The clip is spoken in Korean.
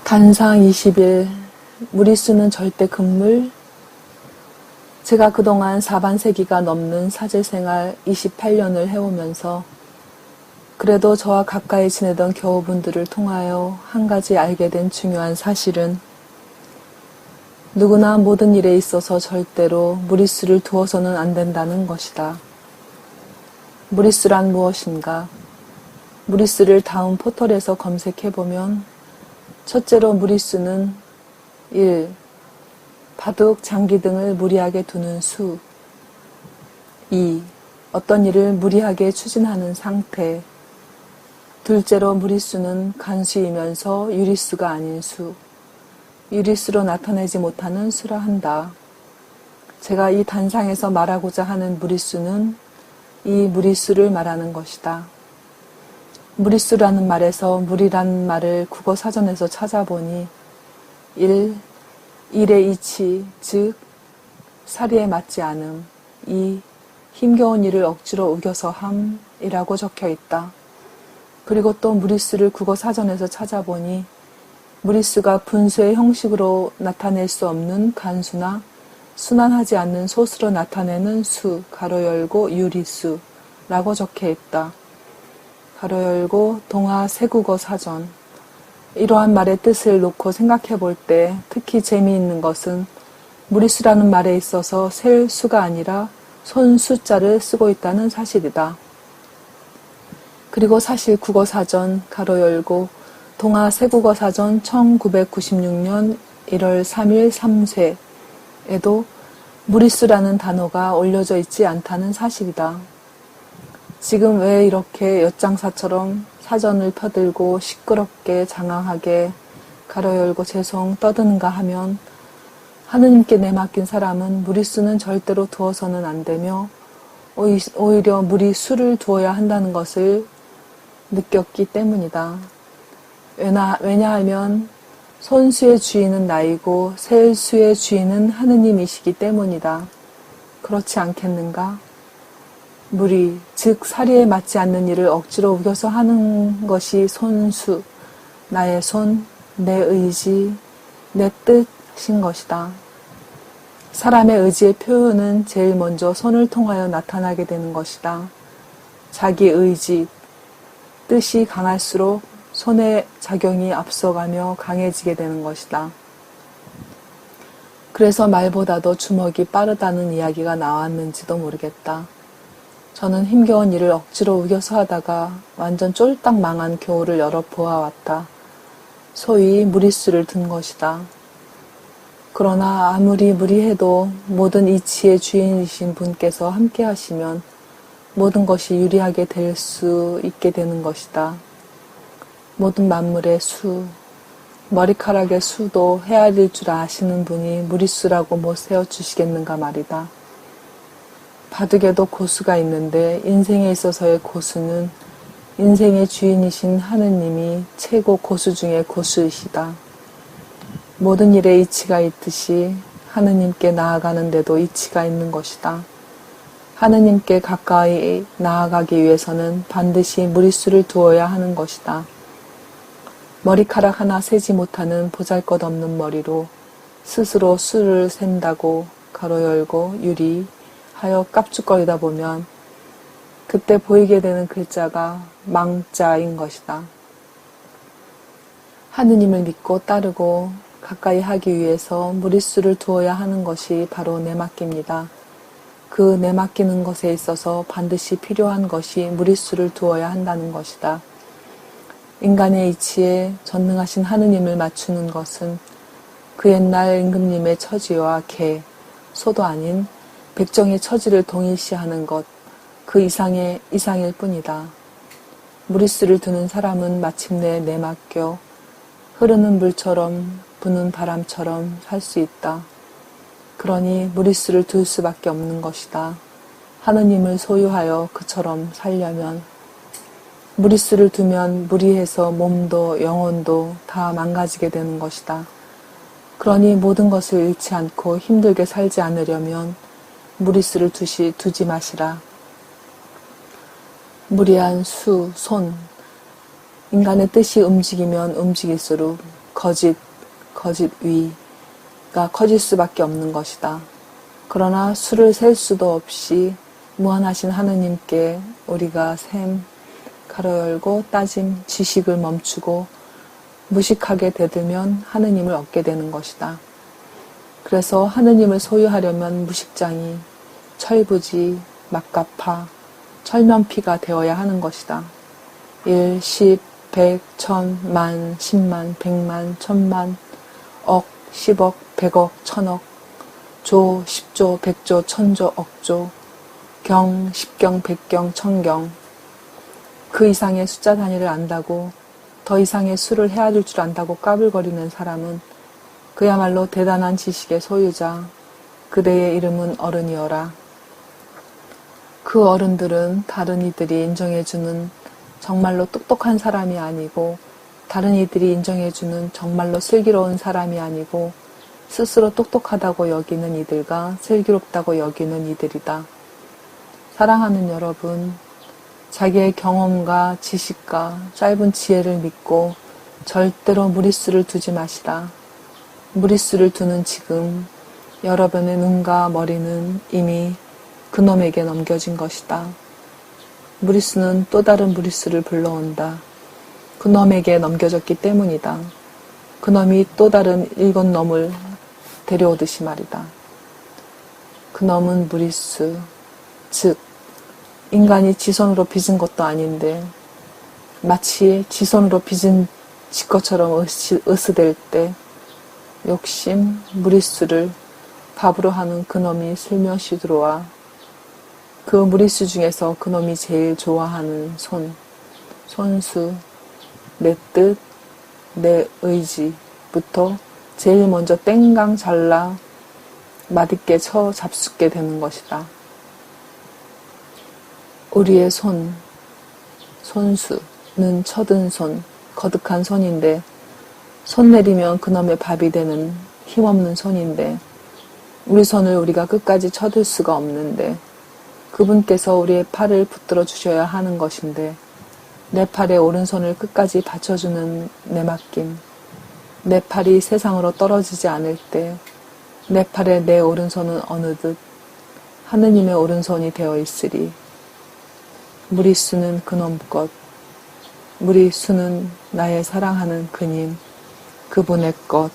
단상 20일, 무리수는 절대 금물. 제가 그동안 4반세기가 넘는 사제생활 28년을 해오면서 그래도 저와 가까이 지내던 교우분들을 통하여 한 가지 알게 된 중요한 사실은 누구나 모든 일에 있어서 절대로 무리수를 두어서는 안 된다는 것이다. 무리수란 무엇인가? 무리수를 다음 포털에서 검색해보면 첫째로 무리수는 1. 바둑, 장기 등을 무리하게 두는 수. 2. 어떤 일을 무리하게 추진하는 상태. 둘째로 무리수는 간수이면서 유리수가 아닌 수. 유리수로 나타내지 못하는 수라 한다. 제가 이 단상에서 말하고자 하는 무리수는 이 무리수를 말하는 것이다. 무리수라는 말에서 무리란 말을 국어사전에서 찾아보니 1. 일의 이치, 즉 사리에 맞지 않음. 2. 힘겨운 일을 억지로 우겨서 함이라고 적혀 있다. 그리고 또 무리수를 국어사전에서 찾아보니 무리수가 분수의 형식으로 나타낼 수 없는 간수나 순환하지 않는 소수로 나타내는 수, 가로 열고 유리수라고 적혀 있다. 가로 열고 동화 세국어 사전. 이러한 말의 뜻을 놓고 생각해 볼 때 특히 재미있는 것은 무리수라는 말에 있어서 셀 수가 아니라 손 숫자를 쓰고 있다는 사실이다. 그리고 사실 국어사전 가로 열고 동화 세국어 사전 1996년 1월 3일 3쇄에도 무리수라는 단어가 올려져 있지 않다는 사실이다. 지금 왜 이렇게 엿장사처럼 사전을 펴들고 시끄럽게 장황하게 가로 열고 죄송 떠드는가 하면 하느님께 내맡긴 사람은 무리수는 절대로 두어서는 안 되며 오히려 무리수를 두어야 한다는 것을 느꼈기 때문이다. 왜냐하면 손수의 주인은 나이고 셀수의 주인은 하느님이시기 때문이다. 그렇지 않겠는가? 무리, 즉 사리에 맞지 않는 일을 억지로 우겨서 하는 것이 손수, 나의 손, 내 의지, 내 뜻인 것이다. 사람의 의지의 표현은 제일 먼저 손을 통하여 나타나게 되는 것이다. 자기 의지, 뜻이 강할수록 손의 작용이 앞서가며 강해지게 되는 것이다. 그래서 말보다도 주먹이 빠르다는 이야기가 나왔는지도 모르겠다. 저는 힘겨운 일을 억지로 우겨서 하다가 완전 쫄딱 망한 교우를 여러 보아왔다. 소위 무리수를 둔 것이다. 그러나 아무리 무리해도 모든 이치의 주인이신 분께서 함께 하시면 모든 것이 유리하게 될 수 있게 되는 것이다. 모든 만물의 수, 머리카락의 수도 헤아릴 줄 아시는 분이 무리수라고 못 세워주시겠는가 말이다. 바둑에도 고수가 있는데 인생에 있어서의 고수는 인생의 주인이신 하느님이 최고 고수 중의 고수이시다. 모든 일에 이치가 있듯이 하느님께 나아가는 데도 이치가 있는 것이다. 하느님께 가까이 나아가기 위해서는 반드시 무리수를 두어야 하는 것이다. 머리카락 하나 세지 못하는 보잘것없는 머리로 스스로 수를 센다고 가로 열고 유리 하여 깝죽거리다 보면 그때 보이게 되는 글자가 망자인 것이다. 하느님을 믿고 따르고 가까이 하기 위해서 무리수를 두어야 하는 것이 바로 내맡깁니다. 그 내맡기는 것에 있어서 반드시 필요한 것이 무리수를 두어야 한다는 것이다. 인간의 이치에 전능하신 하느님을 맞추는 것은 그 옛날 임금님의 처지와 개, 소도 아닌 백정의 처지를 동일시하는 것, 그 이상일 뿐이다. 무리수를 두는 사람은 마침내 내맡겨 흐르는 물처럼 부는 바람처럼 살 수 있다. 그러니 무리수를 둘 수밖에 없는 것이다. 하느님을 소유하여 그처럼 살려면 무리수를 두면 무리해서 몸도 영혼도 다 망가지게 되는 것이다. 그러니 모든 것을 잃지 않고 힘들게 살지 않으려면 무리수를 두지 마시라. 무리한 수, 손. 인간의 뜻이 움직이면 움직일수록 거짓 위가 커질 수밖에 없는 것이다. 그러나 수를 셀 수도 없이 무한하신 하느님께 우리가 셈, 가로 열고 따짐, 지식을 멈추고 무식하게 대들면 하느님을 얻게 되는 것이다. 그래서 하느님을 소유하려면 무식장이 철부지, 막가파, 철면피가 되어야 하는 것이다. 1, 10, 100, 1000, 만, 10만, 100만, 1000만, 억, 10억, 100억, 1000억, 조, 10조, 100조, 1000조, 억조, 경, 10경, 100경, 1000경. 그 이상의 숫자 단위를 안다고, 더 이상의 수를 헤아릴 줄 안다고 까불거리는 사람은 그야말로 대단한 지식의 소유자, 그대의 이름은 어른이어라. 그 어른들은 다른 이들이 인정해주는 정말로 똑똑한 사람이 아니고, 다른 이들이 인정해주는 정말로 슬기로운 사람이 아니고, 스스로 똑똑하다고 여기는 이들과 슬기롭다고 여기는 이들이다. 사랑하는 여러분, 자기의 경험과 지식과 짧은 지혜를 믿고 절대로 무리수를 두지 마시라. 무리수를 두는 지금 여러분의 눈과 머리는 이미 그놈에게 넘겨진 것이다. 무리수는 또 다른 무리수를 불러온다. 그놈에게 넘겨졌기 때문이다. 그놈이 또 다른 일곱 놈을 데려오듯이 말이다. 그놈은 무리수, 즉 인간이 지손으로 빚은 것도 아닌데 마치 지손으로 빚은 지 것처럼 으스댈 때 욕심, 무리수를 밥으로 하는 그놈이 슬며시 들어와 그 무리수 중에서 그놈이 제일 좋아하는 손수, 내 뜻, 내 의지부터 제일 먼저 땡강 잘라 맛있게 쳐 잡숫게 되는 것이다. 우리의 손수는 처든 손, 거득한 손인데 손 내리면 그놈의 밥이 되는 힘없는 손인데 우리 손을 우리가 끝까지 쳐들 수가 없는데 그분께서 우리의 팔을 붙들어 주셔야 하는 것인데 내 팔에 오른손을 끝까지 받쳐주는 내 맡김, 내 팔이 세상으로 떨어지지 않을 때 내 팔에 내 오른손은 어느덧 하느님의 오른손이 되어 있으리. 무리수는 그놈 것, 무리수는 나의 사랑하는 그님, 그분의 것.